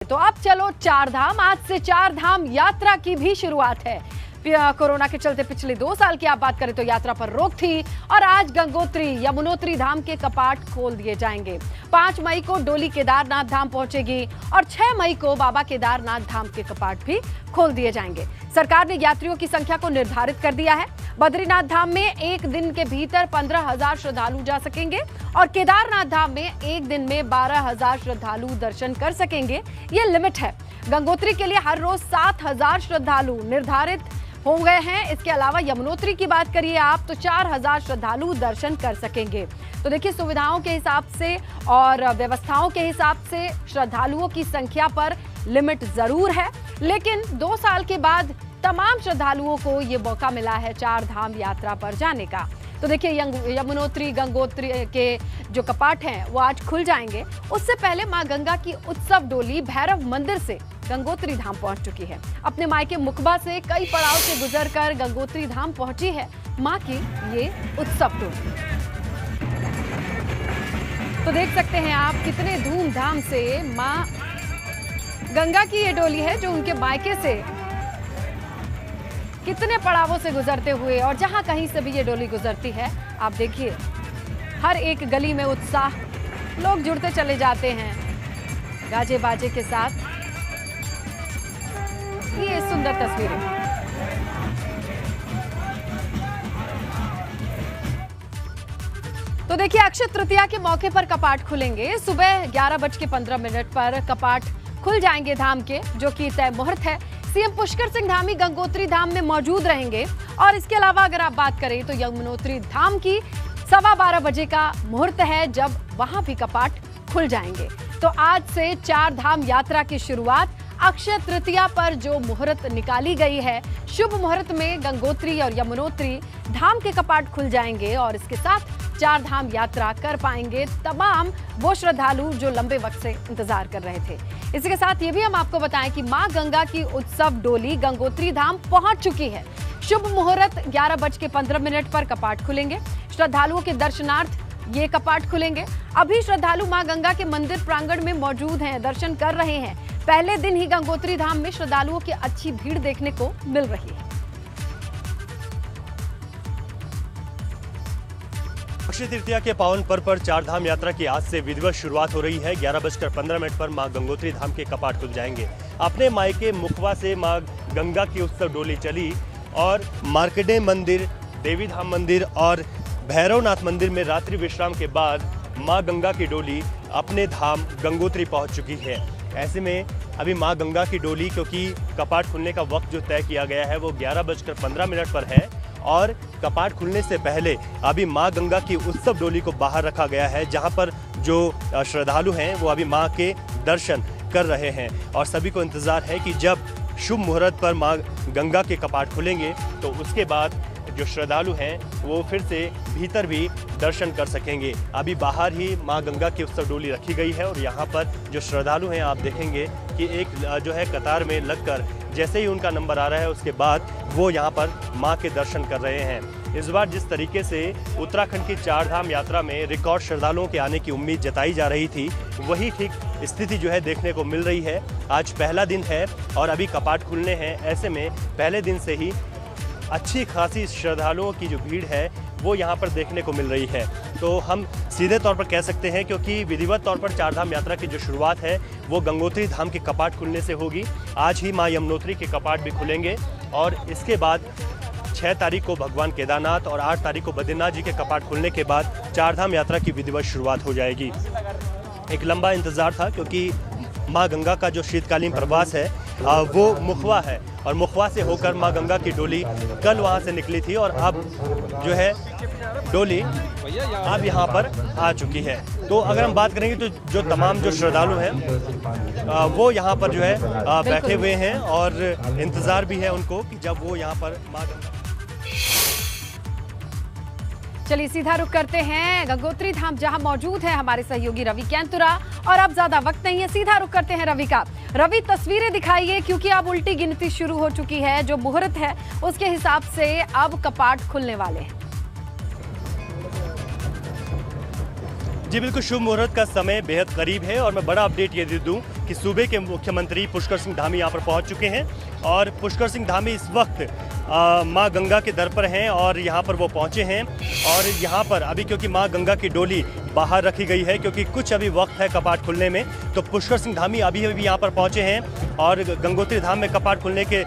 तो अब चलो चार धाम। आज से चार धाम यात्रा की भी शुरुआत है। कोरोना के चलते पिछले 2 साल की आप बात करें तो यात्रा पर रोक थी और आज गंगोत्री यमुनोत्री धाम के कपाट खोल दिए जाएंगे। 5 मई को डोली केदारनाथ धाम पहुंचेगी और 6 मई को बाबा केदारनाथ धाम के कपाट भी खोल दिए जाएंगे। सरकार ने यात्रियों की संख्या को निर्धारित कर दिया है। बद्रीनाथ धाम में एक दिन के भीतर 15,000 श्रद्धालु जा सकेंगे और केदारनाथ धाम में एक दिन में 12,000 श्रद्धालु दर्शन कर सकेंगे। ये लिमिट है। गंगोत्री के लिए हर रोज 7,000 श्रद्धालु निर्धारित हो गए हैं। इसके अलावा यमुनोत्री की बात करिए आप तो 4,000 श्रद्धालु दर्शन कर सकेंगे। तो देखिए, सुविधाओं के हिसाब से और व्यवस्थाओं के हिसाब से श्रद्धालुओं की संख्या पर लिमिट जरूर है, लेकिन 2 साल के बाद तमाम श्रद्धालुओं को ये मौका मिला है चार धाम यात्रा पर जाने का। तो देखिए, यमुनोत्री गंगोत्री के जो कपाट हैं वो आज खुल जाएंगे। उससे पहले मां गंगा की उत्सव डोली भैरव मंदिर से गंगोत्री धाम पहुंच चुकी है। अपने मायके मुखबा से कई पड़ाव से गुजरकर गंगोत्री धाम पहुंची है मां की ये उत्सव डोली। तो देख सकते हैं आप कितने धूमधाम से मां गंगा की ये डोली है जो उनके मायके से कितने पड़ावों से गुजरते हुए और जहां कहीं से भी ये डोली गुजरती है, आप देखिए हर एक गली में उत्साह, लोग जुड़ते चले जाते हैं गाजे बाजे के साथ। ये सुंदर तस्वीरें। तो देखिए, अक्षय तृतीया के मौके पर कपाट खुलेंगे। सुबह 11:15 पर कपाट खुल जाएंगे धाम के, जो कि तय मुहूर्त है। सीएम पुष्कर सिंह धामी गंगोत्री धाम में मौजूद रहेंगे और इसके अलावा अगर आप बात करें तो यमुनोत्री धाम की 12:15 बजे का मुहूर्त है जब वहां भी कपाट खुल जाएंगे। तो आज से चार धाम यात्रा की शुरुआत अक्षय तृतीया पर जो मुहूर्त निकाली गई है, शुभ मुहूर्त में गंगोत्री और यमुनोत्री धाम के कपाट खुल जाएंगे और इसके साथ चार धाम यात्रा कर पाएंगे तमाम वो श्रद्धालु जो लंबे वक्त से इंतजार कर रहे थे। इसी के साथ ये भी हम आपको बताएं कि मां गंगा की उत्सव डोली गंगोत्री धाम पहुंच चुकी है। शुभ मुहूर्त 11:15 पर कपाट खुलेंगे। श्रद्धालुओं के दर्शनार्थ ये कपाट खुलेंगे। अभी श्रद्धालु मां गंगा के मंदिर प्रांगण में मौजूद हैं, दर्शन कर रहे हैं। पहले दिन ही गंगोत्री धाम में श्रद्धालुओं की अच्छी भीड़ देखने को मिल रही है। अक्षय तृतीया के पावन पर्व पर चार धाम यात्रा की आज से विधिवत शुरुआत हो रही है। 11:15 पर मां गंगोत्री धाम के कपाट खुल जाएंगे। अपने मायके मुखबा से मां गंगा की उत्सव डोली चली और मार्कंडेय मंदिर, देवी धाम मंदिर और भैरवनाथ मंदिर में रात्रि विश्राम के बाद मां गंगा की डोली अपने धाम गंगोत्री पहुंच चुकी है। ऐसे में अभी मां गंगा की डोली, क्योंकि कपाट खुलने का वक्त जो तय किया गया है वो 11:15 पर है और कपाट खुलने से पहले अभी मां गंगा की उत्सव डोली को बाहर रखा गया है, जहां पर जो श्रद्धालु हैं वो अभी मां के दर्शन कर रहे हैं और सभी को इंतज़ार है कि जब शुभ मुहूर्त पर मां गंगा के कपाट खुलेंगे तो उसके बाद जो श्रद्धालु हैं वो फिर से भीतर भी दर्शन कर सकेंगे। अभी बाहर ही मां गंगा की उत्सव डोली रखी गई है और यहाँ पर जो श्रद्धालु हैं आप देखेंगे कि एक जो है कतार में लगकर जैसे ही उनका नंबर आ रहा है उसके बाद वो यहाँ पर मां के दर्शन कर रहे हैं। इस बार जिस तरीके से उत्तराखंड की चार धाम यात्रा में रिकॉर्ड श्रद्धालुओं के आने की उम्मीद जताई जा रही थी, वही ठीक स्थिति जो है देखने को मिल रही है। आज पहला दिन है और अभी कपाट खुलने हैं। ऐसे में पहले दिन से ही अच्छी खासी श्रद्धालुओं की जो भीड़ है वो यहाँ पर देखने को मिल रही है। तो हम सीधे तौर पर कह सकते हैं, क्योंकि विधिवत तौर पर चार धाम यात्रा की जो शुरुआत है वो गंगोत्री धाम के कपाट खुलने से होगी। आज ही मां यमुनोत्री के कपाट भी खुलेंगे और इसके बाद 6 तारीख को भगवान केदारनाथ और 8 तारीख को बद्रीनाथ जी के कपाट खुलने के बाद चार धाम यात्रा की विधिवत शुरुआत हो जाएगी। एक लंबा इंतज़ार था, क्योंकि मां गंगा का जो शीतकालीन प्रवास है वो मुखबा है और मुखबा से होकर मां गंगा की डोली कल वहां से निकली थी और अब जो है डोली अब यहाँ पर आ चुकी है। तो अगर हम बात करेंगे तो जो तमाम जो श्रद्धालु हैं वो यहाँ पर जो है बैठे हुए हैं और इंतज़ार भी है उनको कि जब वो यहाँ पर मां गंगा। चलिए सीधा रुख करते हैं गंगोत्री धाम, जहां मौजूद है हमारे सहयोगी रवि कैंतुरा। और अब ज्यादा वक्त नहीं है, सीधा रुख करते हैं रवि का। रवि, तस्वीरें दिखाइए, क्योंकि अब उल्टी गिनती शुरू हो चुकी है। जो मुहूर्त है उसके हिसाब से अब कपाट खुलने वाले हैं। जी बिल्कुल, शुभ मुहूर्त का समय बेहद करीब है और मैं बड़ा अपडेट ये दे दूं कि सूबे के मुख्यमंत्री पुष्कर सिंह धामी यहाँ पर पहुँच चुके हैं और पुष्कर सिंह धामी इस वक्त माँ गंगा के दर पर हैं और यहाँ पर वो पहुँचे हैं। और यहाँ पर अभी क्योंकि माँ गंगा की डोली बाहर रखी गई है क्योंकि कुछ अभी वक्त है कपाट खुलने में, तो पुष्कर सिंह धामी अभी यहाँ पर पहुँचे हैं और गंगोत्री धाम में कपाट खुलने के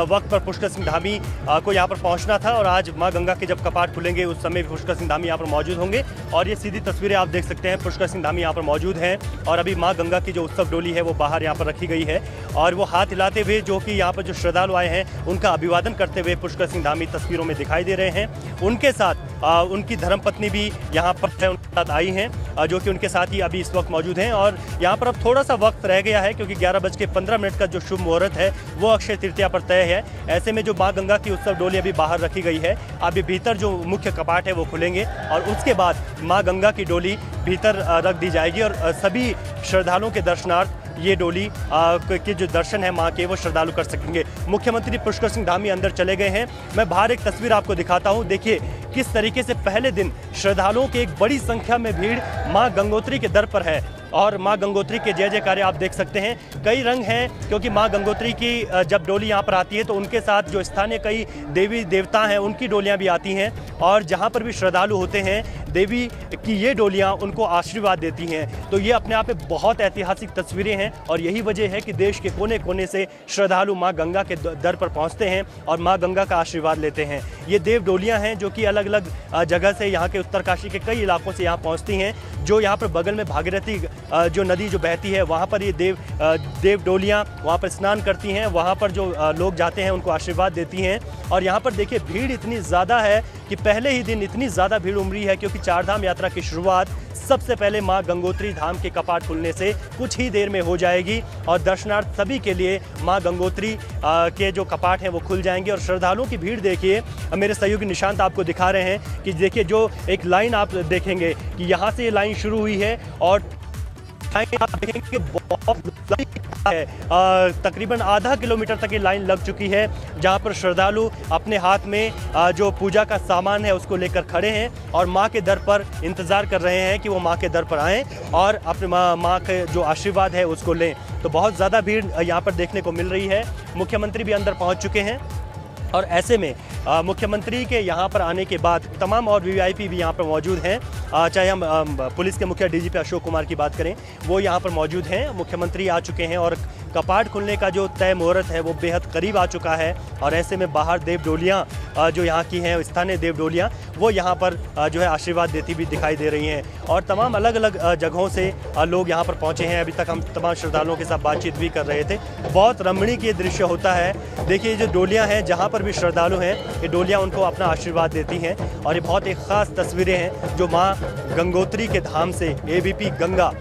वक्त पर पुष्कर सिंह धामी को यहाँ पर पहुँचना था और आज माँ गंगा के जब कपाट खुलेंगे उस समय पुष्कर सिंह धामी यहाँ पर मौजूद होंगे। और ये सीधी तस्वीरें आप देख सकते हैं, पुष्कर सिंह धामी यहाँ पर मौजूद हैं और अभी माँ गंगा की जो उत्सव डोली है वो बाहर यहाँ पर रखी गई है और वो हाथ हिलाते हुए जो कि यहाँ पर जो श्रद्धालु आए हैं उनका अभिवादन करते हुए पुष्कर सिंह धामी तस्वीरों में दिखाई दे रहे हैं। उनके साथ उनकी धर्मपत्नी भी यहाँ पर उनके साथ आई हैं जो कि उनके साथ ही अभी इस वक्त मौजूद हैं। और यहाँ पर अब थोड़ा सा वक्त रह गया है क्योंकि 11:15 का जो शुभ मुहूर्त है वो अक्षय तृतीया पर तय है। ऐसे में जो माँ गंगा की उत्सव डोली अभी बाहर रखी गई है, अभी भीतर जो मुख्य कपाट है वो खुलेंगे और उसके बाद माँ गंगा की डोली भीतर रख दी जाएगी और सभी श्रद्धालुओं के दर्शनार्थ ये डोली के जो दर्शन है माँ के वो श्रद्धालु कर सकेंगे। मुख्यमंत्री पुष्कर सिंह धामी अंदर चले गए हैं। मैं बाहर एक तस्वीर आपको दिखाता हूँ। देखिए किस तरीके से पहले दिन श्रद्धालुओं की एक बड़ी संख्या में भीड़ माँ गंगोत्री के दर पर है और माँ गंगोत्री के जय जयकारे आप देख सकते हैं। कई रंग हैं क्योंकि माँ गंगोत्री की जब डोली यहाँ पर आती है तो उनके साथ जो स्थानीय कई देवी देवता हैं उनकी डोलियाँ भी आती हैं और जहाँ पर भी श्रद्धालु होते हैं देवी की ये डोलियाँ उनको आशीर्वाद देती हैं। तो ये अपने आप में बहुत ऐतिहासिक तस्वीरें हैं और यही वजह है कि देश के कोने कोने से श्रद्धालु माँ गंगा के दर पर पहुँचते हैं और माँ गंगा का आशीर्वाद लेते हैं। ये देव डोलियाँ हैं जो कि अलग अलग जगह से यहाँ के उत्तरकाशी के कई इलाकों से यहाँ पहुँचती हैं। जो यहाँ पर बगल में भागीरथी जो नदी जो बहती है वहाँ पर ये देव डोलियाँ वहाँ पर स्नान करती हैं, वहाँ पर जो लोग जाते हैं उनको आशीर्वाद देती हैं। और यहाँ पर देखिए भीड़ इतनी ज़्यादा है कि पहले ही दिन इतनी ज़्यादा भीड़ उमड़ी है क्योंकि चारधाम यात्रा की शुरुआत सबसे पहले माँ गंगोत्री धाम के कपाट खुलने से कुछ ही देर में हो जाएगी और दर्शनार्थ सभी के लिए माँ गंगोत्री के जो कपाट हैं वो खुल जाएंगे। और श्रद्धालुओं की भीड़ देखिए, मेरे सहयोगी निशांत आपको दिखा रहे हैं कि देखिए जो एक लाइन आप देखेंगे कि यहाँ से ये लाइन शुरू हुई है और आप देखेंगे बहुत है, तकरीबन आधा किलोमीटर तक ये लाइन लग चुकी है जहाँ पर श्रद्धालु अपने हाथ में जो पूजा का सामान है उसको लेकर खड़े हैं और माँ के दर पर इंतज़ार कर रहे हैं कि वो माँ के दर पर आएँ और अपने माँ के जो आशीर्वाद है उसको लें। तो बहुत ज़्यादा भीड़ यहाँ पर देखने को मिल रही है। मुख्यमंत्री भी अंदर पहुँच चुके हैं और ऐसे में मुख्यमंत्री के यहाँ पर आने के बाद तमाम और वीवीआईपी भी यहाँ पर मौजूद हैं। चाहे हम पुलिस के मुखिया डीजीपी अशोक कुमार की बात करें, वो यहाँ पर मौजूद हैं। मुख्यमंत्री आ चुके हैं और कपाट खुलने का जो तय मुहूर्त है वो बेहद करीब आ चुका है और ऐसे में बाहर देव डोलियाँ जो यहाँ की हैं स्थानीय देव डोलियाँ वो यहाँ पर जो है आशीर्वाद देती भी दिखाई दे रही हैं और तमाम अलग अलग जगहों से लोग यहाँ पर पहुँचे हैं। अभी तक हम तमाम श्रद्धालुओं के साथ बातचीत भी कर रहे थे। बहुत रमणीक ये दृश्य होता है। देखिए जो डोलियाँ हैं जहाँ पर भी श्रद्धालु हैं ये डोलियाँ उनको अपना आशीर्वाद देती हैं और ये बहुत एक ख़ास तस्वीरें हैं जो माँ गंगोत्री के धाम से एबीपी गंगा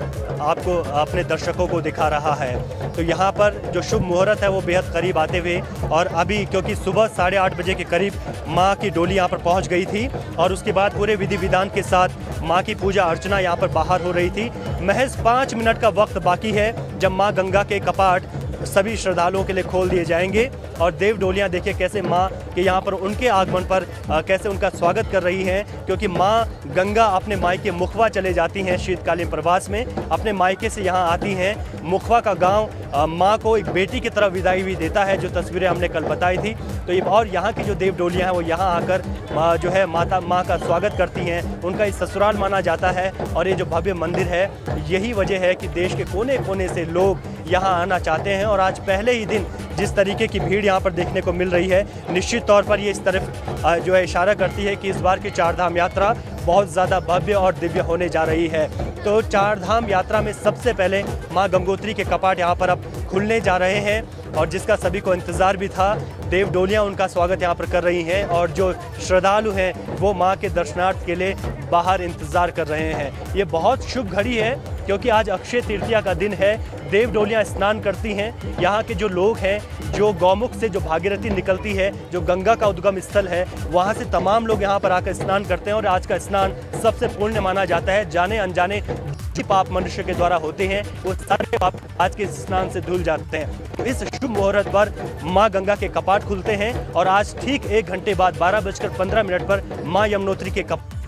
आपको अपने दर्शकों को दिखा रहा है। तो यहाँ पर जो शुभ मुहूर्त है वो बेहद करीब आते हुए और अभी क्योंकि सुबह 8:30 बजे के करीब माँ की डोली यहाँ पर पहुँच गई थी और उसके बाद पूरे विधि विधान के साथ माँ की पूजा अर्चना यहाँ पर बाहर हो रही थी। महज 5 मिनट का वक्त बाकी है जब माँ गंगा के कपाट सभी श्रद्धालुओं के लिए खोल दिए जाएंगे और देव डोलियाँ देखिए कैसे माँ के यहाँ पर उनके आगमन पर कैसे उनका स्वागत कर रही हैं क्योंकि माँ गंगा अपने मायके मुखवा चले जाती हैं शीतकालीन प्रवास में, अपने मायके से यहाँ आती हैं। मुखवा का गांव माँ को एक बेटी की तरह विदाई भी देता है, जो तस्वीरें हमने कल बताई थी। तो ये और यहाँ की जो देव डोलियाँ हैं वो यहाँ आकर जो है माँ का स्वागत करती हैं, उनका इस ससुराल माना जाता है। और ये जो भव्य मंदिर है यही वजह है कि देश के कोने कोने से लोग यहाँ आना चाहते हैं और आज पहले ही दिन जिस तरीके की भीड़ यहाँ पर देखने को मिल रही है निश्चित तौर पर ये इस तरफ जो है इशारा करती है कि इस बार की चारधाम यात्रा बहुत ज़्यादा भव्य और दिव्य होने जा रही है। तो चारधाम यात्रा में सबसे पहले माँ गंगोत्री के कपाट यहाँ पर अब खुलने जा रहे हैं और जिसका सभी को इंतज़ार भी था। देव डोलियाँ उनका स्वागत यहाँ पर कर रही हैं और जो श्रद्धालु हैं वो माँ के दर्शनार्थ के लिए बाहर इंतज़ार कर रहे हैं। ये बहुत शुभ घड़ी है क्योंकि आज अक्षय तृतीया का दिन है। देव डोलियाँ स्नान करती हैं। यहाँ के जो लोग हैं, जो गौमुख से जो भागीरथी निकलती है, जो गंगा का उद्गम स्थल है, वहाँ से तमाम लोग यहाँ पर आकर स्नान करते हैं और आज का स्नान सबसे पुण्य माना जाता है। जाने अनजाने जो पाप मनुष्य के द्वारा होते हैं वो सारे पाप आज के स्नान से धुल जाते हैं। तो इस शुभ मुहूर्त पर माँ गंगा के कपाट खुलते हैं और आज ठीक 1 घंटे बाद 12:15 पर माँ यमुनोत्री के कपाट।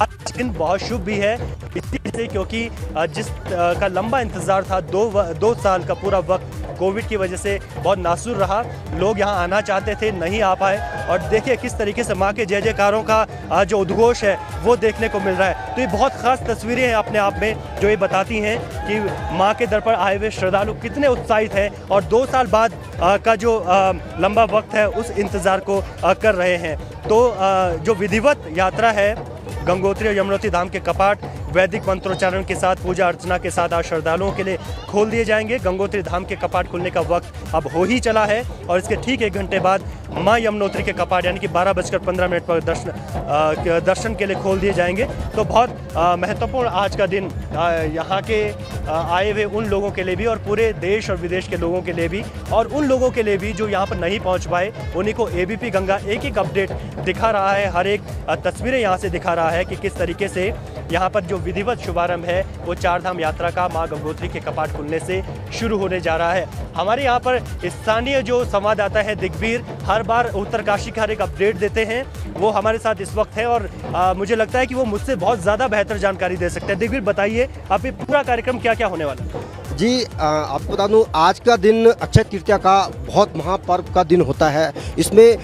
आज दिन बहुत शुभ भी है। इसी से, क्योंकि जिस का लंबा इंतज़ार था, 2 साल का पूरा वक्त कोविड की वजह से बहुत नासुर रहा। लोग यहाँ आना चाहते थे, नहीं आ पाए, और देखिए किस तरीके से माँ के जय जयकारों का जो उद्घोष है वो देखने को मिल रहा है। तो ये बहुत ख़ास तस्वीरें हैं अपने आप में, जो ये बताती हैं कि माँ के दर पर आए हुए श्रद्धालु कितने उत्साहित हैं और 2 साल बाद का जो लंबा वक्त है उस इंतज़ार को कर रहे हैं। तो जो विधिवत यात्रा है, गंगोत्री और यमुनोत्री धाम के कपाट वैदिक मंत्रोच्चारण के साथ, पूजा अर्चना के साथ आज श्रद्धालुओं के लिए खोल दिए जाएंगे। गंगोत्री धाम के कपाट खुलने का वक्त अब हो ही चला है और इसके ठीक 1 घंटे बाद मां यमुनोत्री के कपाट यानी कि 12:15 पर दर्शन के लिए खोल दिए जाएंगे। तो बहुत महत्वपूर्ण आज का दिन यहाँ के आए हुए उन लोगों के लिए भी और पूरे देश और विदेश के लोगों के लिए भी, और उन लोगों के लिए भी जो यहाँ पर नहीं पहुँच पाए, उन्हीं को एबीपी गंगा एक अपडेट दिखा रहा है। हर एक तस्वीरें यहाँ से दिखा रहा है कि किस तरीके से यहाँ पर जो विधिवत शुभारंभ है वो 4 धाम यात्रा का मां गंगोत्री के कपाट खुलने से शुरू होने जा रहा है। हमारे यहाँ पर स्थानीय जो संवाददाता है दिग्वीर, हर बार उत्तरकाशी का हर एक अपडेट देते हैं, वो हमारे साथ इस वक्त है और मुझे लगता है कि वो मुझसे बहुत ज़्यादा बेहतर जानकारी दे सकते हैं। दिग्वीर, बताइए अब ये पूरा कार्यक्रम क्या क्या होने वाला है? जी, आपको बता दूं, आज का दिन अक्षय तृतीया का बहुत महापर्व का दिन होता है। इसमें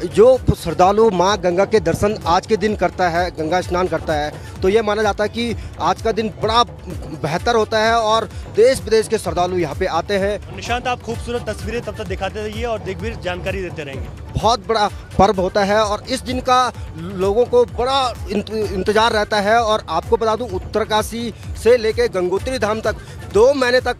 जो श्रद्धालु माँ गंगा के दर्शन आज के दिन करता है, गंगा स्नान करता है, तो ये माना जाता है कि आज का दिन बड़ा बेहतर होता है और देश विदेश के श्रद्धालु यहाँ पे आते हैं। निशांत, आप खूबसूरत तस्वीरें तब तक दिखाते रहिए और दिग्वीर जानकारी देते रहेंगे। बहुत बड़ा पर्व होता है और इस दिन का लोगों को बड़ा इंतजार रहता है। और आपको बता दूं, उत्तरकाशी से लेके गंगोत्री धाम तक 2 महीने तक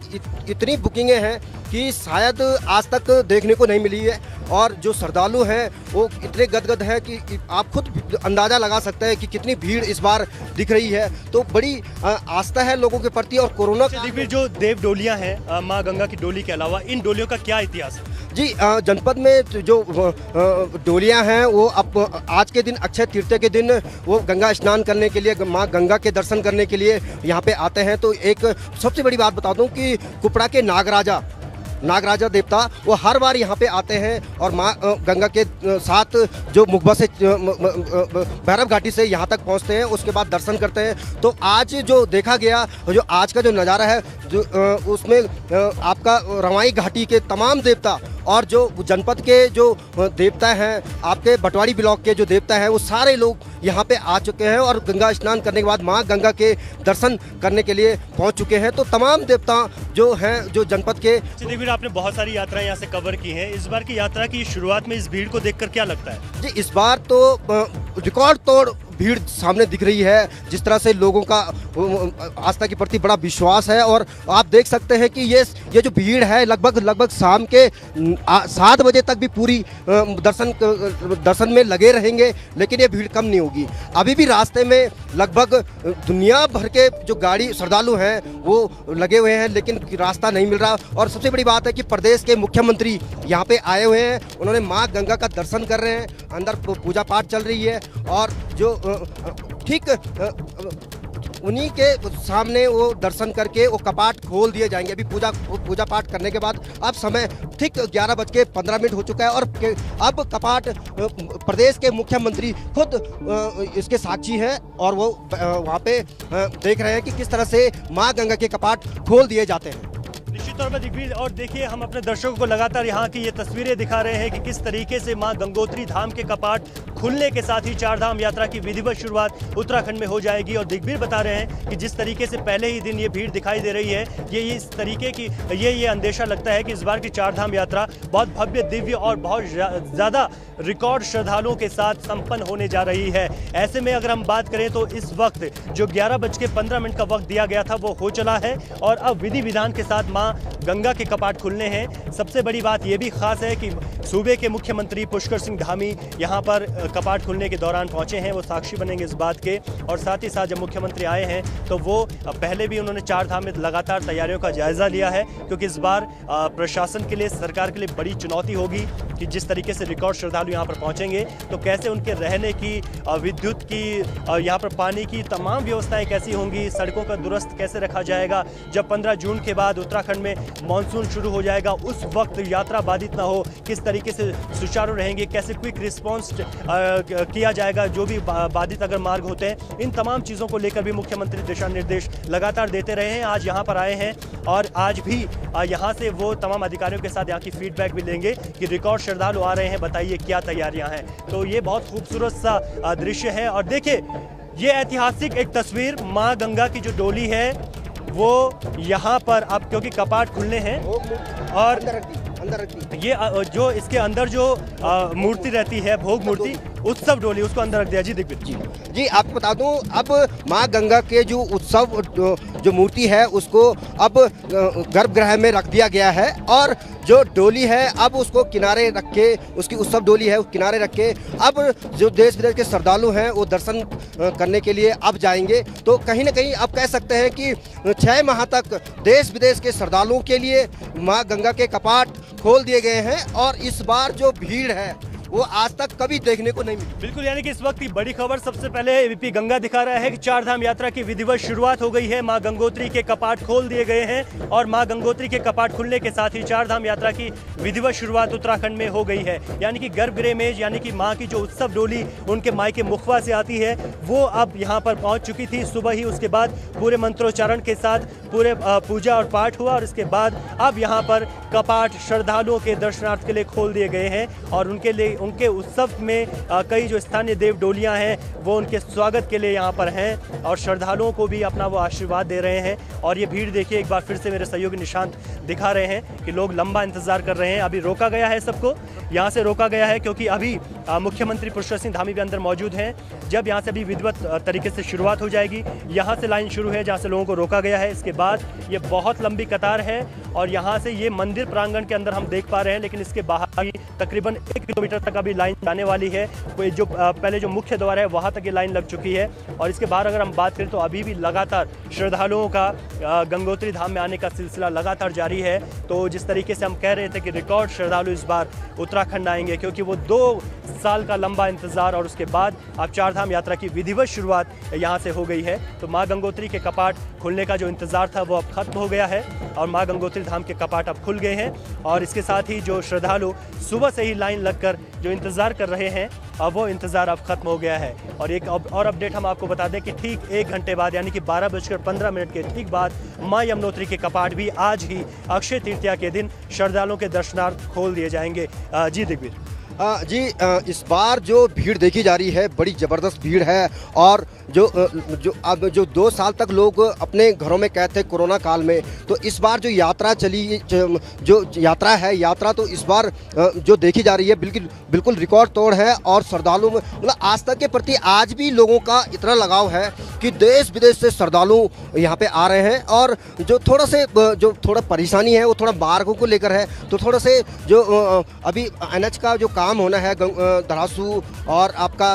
इतनी बुकिंगें हैं कि शायद आज तक देखने को नहीं मिली है। और जो श्रद्धालु हैं वो इतने गदगद हैं कि आप खुद अंदाज़ा लगा सकते हैं कि कितनी भीड़ इस बार दिख रही है। तो बड़ी आस्था है लोगों के प्रति। और कोरोना दिग्वीर, जो देव डोलियाँ हैं माँ गंगा की डोली के अलावा, इन डोलियों का क्या इतिहास है? जी, जनपद में जो डोलियां हैं वो अब आज के दिन अक्षय तृतीया के दिन वो गंगा स्नान करने के लिए, माँ गंगा के दर्शन करने के लिए यहाँ पे आते हैं। तो एक सबसे बड़ी बात बता दूं कि कुपड़ा के नागराजा देवता वो हर बार यहाँ पे आते हैं और माँ गंगा के साथ जो मुखबा से भैरव घाटी से यहाँ तक पहुँचते हैं, उसके बाद दर्शन करते हैं। तो आज जो देखा गया, जो आज का जो नज़ारा है, जो उसमें आपका रवाई घाटी के तमाम देवता और जो जनपद के जो देवता हैं, आपके बटवाड़ी ब्लॉक के जो देवता हैं, वो सारे लोग यहाँ पे आ चुके हैं और गंगा स्नान करने के बाद माँ गंगा के दर्शन करने के लिए पहुँच चुके हैं। तो तमाम देवता जो हैं, जो जनपद के। दिग्वीर, आपने बहुत सारी यात्राएं यहाँ से कवर की हैं। इस बार की यात्रा की शुरुआत में इस भीड़ को देखकर क्या लगता है? जी, इस बार तो रिकॉर्ड तोड़ भीड़ सामने दिख रही है। जिस तरह से लोगों का आस्था के प्रति बड़ा विश्वास है। और आप देख सकते हैं कि ये जो भीड़ है लगभग शाम के 7 बजे तक भी पूरी दर्शन में लगे रहेंगे, लेकिन ये भीड़ कम नहीं होगी। अभी भी रास्ते में लगभग दुनिया भर के जो गाड़ी श्रद्धालु हैं वो लगे हुए हैं, लेकिन रास्ता नहीं मिल रहा। और सबसे बड़ी बात है कि प्रदेश के मुख्यमंत्री यहाँ पे आए हुए हैं, उन्होंने माँ गंगा का दर्शन कर रहे हैं, अंदर पूजा पाठ चल रही है और जो ठीक उन्हीं के सामने वो दर्शन करके वो कपाट खोल दिए जाएंगे। अभी पूजा पाठ करने के बाद अब समय ठीक 11:15 हो चुका है और अब कपाट प्रदेश के मुख्यमंत्री खुद इसके साक्षी हैं और वो वहाँ पे देख रहे हैं कि किस तरह से माँ गंगा के कपाट खोल दिए जाते हैं। निश्चित तौर पर दिग्वीर, और देखिए हम अपने दर्शकों को लगातार यहाँ की ये तस्वीरें दिखा रहे हैं कि किस तरीके से मां गंगोत्री धाम के कपाट खुलने के साथ ही 4 धाम यात्रा की विधिवत शुरुआत उत्तराखंड में हो जाएगी। और दिग्वीर बता रहे हैं कि जिस तरीके से पहले ही दिन ये भीड़ दिखाई दे रही है, ये इस तरीके की ये अंदेशा लगता है कि इस बार की 4 धाम यात्रा बहुत भव्य, दिव्य और बहुत ज़्यादा रिकॉर्ड श्रद्धालुओं के साथ संपन्न होने जा रही है। ऐसे में अगर हम बात करें तो इस वक्त जो 11:15 का वक्त दिया गया था वो हो चला है और अब विधि विधान के साथ मां गंगा के कपाट खुलने हैं। सबसे बड़ी बात यह भी खास है कि सूबे के मुख्यमंत्री पुष्कर सिंह धामी यहाँ पर कपाट खुलने के दौरान पहुंचे हैं, वो साक्षी बनेंगे इस बात के। और साथ ही साथ जब मुख्यमंत्री आए हैं तो वो पहले भी उन्होंने 4 धाम में लगातार तैयारियों का जायजा लिया है, क्योंकि इस बार प्रशासन के लिए, सरकार के लिए बड़ी चुनौती होगी कि जिस तरीके से रिकॉर्ड श्रद्धालु यहाँ पर पहुँचेंगे तो कैसे उनके रहने की, विद्युत की, यहाँ पर पानी की तमाम व्यवस्थाएं कैसी होंगी, सड़कों का दुरुस्त कैसे रखा जाएगा। जब 15 जून के बाद उत्तराखंड में मानसून शुरू हो जाएगा उस वक्त यात्रा बाधित ना हो, किस तरीके तरीके से सुचारू रहेंगे, कैसे क्विक रिस्पॉन्स किया जाएगा, जो भी बाधित अगर मार्ग होते हैं, इन तमाम चीज़ों को लेकर भी मुख्यमंत्री दिशा निर्देश लगातार देते रहे हैं। आज यहाँ पर आए हैं और आज भी यहाँ से वो तमाम अधिकारियों के साथ यहाँ की फीडबैक भी लेंगे कि रिकॉर्ड श्रद्धालु आ रहे हैं, बताइए क्या तैयारियां हैं। तो ये बहुत खूबसूरत सा दृश्य है। और देखिए, ये ऐतिहासिक एक तस्वीर, माँ गंगा की जो डोली है वो यहाँ पर अब क्योंकि कपाट खुलने हैं और ये जो इसके अंदर जो मूर्ति रहती है, भोग मूर्ति, उत्सव डोली, उसको अंदर रख दिया। जी दिग्विजय जी, आपको बता दूं, अब माँ गंगा के जो उत्सव जो मूर्ति है उसको अब गर्भगृह में रख दिया गया है और जो डोली है अब उसको किनारे रख के, उसकी उत्सव डोली है उस किनारे रख के अब जो देश विदेश के श्रद्धालु हैं वो दर्शन करने के लिए अब जाएंगे। तो कहीं ना कहीं आप कह सकते हैं कि 6 माह तक देश विदेश के श्रद्धालुओं के लिए माँ गंगा के कपाट खोल दिए गए हैं और इस बार जो भीड़ है वो आज तक कभी देखने को नहीं मिली। बिल्कुल, यानी कि इस वक्त की बड़ी खबर सबसे पहले एबीपी गंगा दिखा रहा है कि चारधाम यात्रा की विधिवत शुरुआत हो गई है। मां गंगोत्री के कपाट खोल दिए गए हैं और मां गंगोत्री के कपाट खुलने के साथ ही चारधाम यात्रा की विधिवत शुरुआत उत्तराखंड में हो गई है। यानी कि गर्भगृह में, यानी कि मां की जो उत्सव डोली उनके मायके मुखवा से आती है वो अब यहाँ पर पहुँच चुकी थी सुबह ही। उसके बाद पूरे मंत्रोच्चारण के साथ पूरे पूजा और पाठ हुआ और उसके बाद अब यहाँ पर कपाट श्रद्धालुओं के दर्शनार्थ के लिए खोल दिए गए हैं और उनके लिए, उनके उत्सव में कई जो स्थानीय देव डोलियां हैं वो उनके स्वागत के लिए यहाँ पर हैं और श्रद्धालुओं को भी अपना वो आशीर्वाद दे रहे हैं। और ये भीड़ देखिए, एक बार फिर से मेरे सहयोगी निशांत दिखा रहे हैं कि लोग लंबा इंतजार कर रहे हैं। अभी रोका गया है सबको, यहाँ से रोका गया है क्योंकि अभी मुख्यमंत्री पुष्कर सिंह धामी भी अंदर मौजूद हैं। जब यहाँ से अभी विधिवत तरीके से शुरुआत हो जाएगी, यहाँ से लाइन शुरू है जहाँ से लोगों को रोका गया है। इसके बाद ये बहुत लंबी कतार है और यहाँ से ये मंदिर प्रांगण के अंदर हम देख पा रहे हैं, लेकिन इसके बाहर भी तकरीबन 1 किलोमीटर तक अभी लाइन जाने वाली है। कोई जो पहले जो मुख्य द्वार है वहाँ तक ये लाइन लग चुकी है और इसके बाहर अगर हम बात करें तो अभी भी लगातार श्रद्धालुओं का गंगोत्री धाम में आने का सिलसिला लगातार जारी है। तो जिस तरीके से हम कह रहे थे कि रिकॉर्ड श्रद्धालु इस बार उत्तराखंड आएंगे क्योंकि वो 2 साल का लंबा इंतजार और उसके बाद अब चारधाम यात्रा की विधिवत शुरुआत यहाँ से हो गई है। तो माँ गंगोत्री के कपाट खुलने का जो इंतजार था वो अब खत्म हो गया है और माँ गंगोत्री धाम के कपाट अब खुल गए हैं और इसके साथ ही जो श्रद्धालु सुबह से ही लाइन लगकर जो इंतजार कर रहे हैं अब वो इंतजार अब खत्म हो गया है। और एक और अपडेट हम आपको बता दें कि ठीक 1 घंटे बाद, यानी कि 12:15 के ठीक बाद माँ यमुनोत्री के कपाट भी आज ही अक्षय तृतीया के दिन श्रद्धालुओं के दर्शनार्थ खोल दिए जाएंगे। जी दिग्विजय जी, इस बार जो भीड़ देखी जा रही है बड़ी ज़बरदस्त भीड़ है और अब जो 2 साल तक लोग अपने घरों में कैद थे कोरोना काल में, तो इस बार जो यात्रा चली, जो यात्रा है, यात्रा तो इस बार जो देखी जा रही है बिल्कुल रिकॉर्ड तोड़ है और श्रद्धालु में मतलब आस्था के प्रति आज भी लोगों का इतना लगाव है कि देश विदेश से श्रद्धालु यहाँ पे आ रहे हैं। और जो थोड़ा परेशानी है वो थोड़ा मार्गों को लेकर है। तो थोड़ा से जो अभी NH का जो काम होना है धरासू और आपका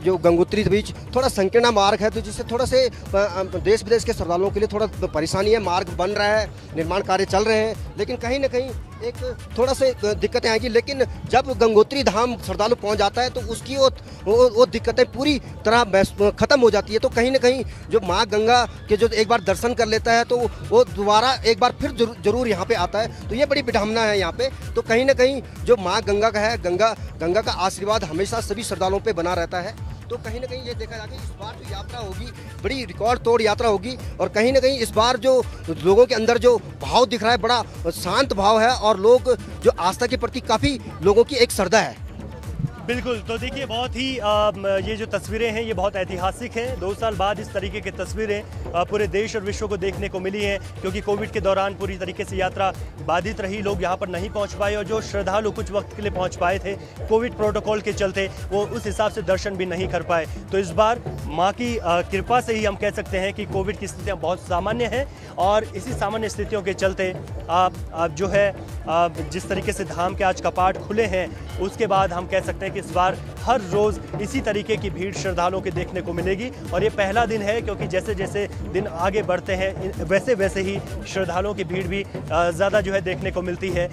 जो गंगोत्री के बीच थोड़ा संकीर्ण मार्ग है, तो जिससे थोड़ा से देश विदेश के श्रद्धालुओं के लिए थोड़ा परेशानी है। मार्ग बन रहा है, निर्माण कार्य चल रहे हैं, लेकिन कहीं ना कहीं एक थोड़ा से दिक्कतें आएंगी। लेकिन जब गंगोत्री धाम श्रद्धालु पहुंच जाता है तो उसकी वो दिक्कतें पूरी तरह खत्म हो जाती है। तो कहीं ना कहीं जो माँ गंगा के जो एक बार दर्शन कर लेता है तो वो दोबारा एक बार फिर जरूर यहाँ पे आता है। तो ये बड़ी विडम्बना है यहाँ पे। तो कहीं ना कहीं जो माँ गंगा का है, गंगा का आशीर्वाद हमेशा सभी श्रद्धालुओं पे बना रहता है। तो कहीं ना कहीं ये देखा जाए कि इस बार जो यात्रा होगी बड़ी रिकॉर्ड तोड़ यात्रा होगी और कहीं ना कहीं इस बार जो लोगों के अंदर जो भाव दिख रहा है बड़ा शांत भाव है और लोग जो आस्था के प्रति काफ़ी लोगों की एक श्रद्धा है। बिल्कुल, तो देखिए बहुत ही ये जो तस्वीरें हैं ये बहुत ऐतिहासिक हैं। 2 साल बाद इस तरीके की तस्वीरें पूरे देश और विश्व को देखने को मिली हैं क्योंकि कोविड के दौरान पूरी तरीके से यात्रा बाधित रही, लोग यहाँ पर नहीं पहुँच पाए और जो श्रद्धालु कुछ वक्त के लिए पहुँच पाए थे कोविड प्रोटोकॉल के चलते वो उस हिसाब से दर्शन भी नहीं कर पाए। तो इस बार माँ की कृपा से ही हम कह सकते हैं कि कोविड की स्थितियाँ बहुत सामान्य हैं और इसी सामान्य स्थितियों के चलते आप जो है जिस तरीके से धाम के आज कपाट खुले हैं उसके बाद हम कह सकते हैं कि इस बार हर रोज़ इसी तरीके की भीड़ श्रद्धालुओं के देखने को मिलेगी। और ये पहला दिन है क्योंकि जैसे जैसे दिन आगे बढ़ते हैं वैसे वैसे ही श्रद्धालुओं की भीड़ भी ज़्यादा जो है देखने को मिलती है।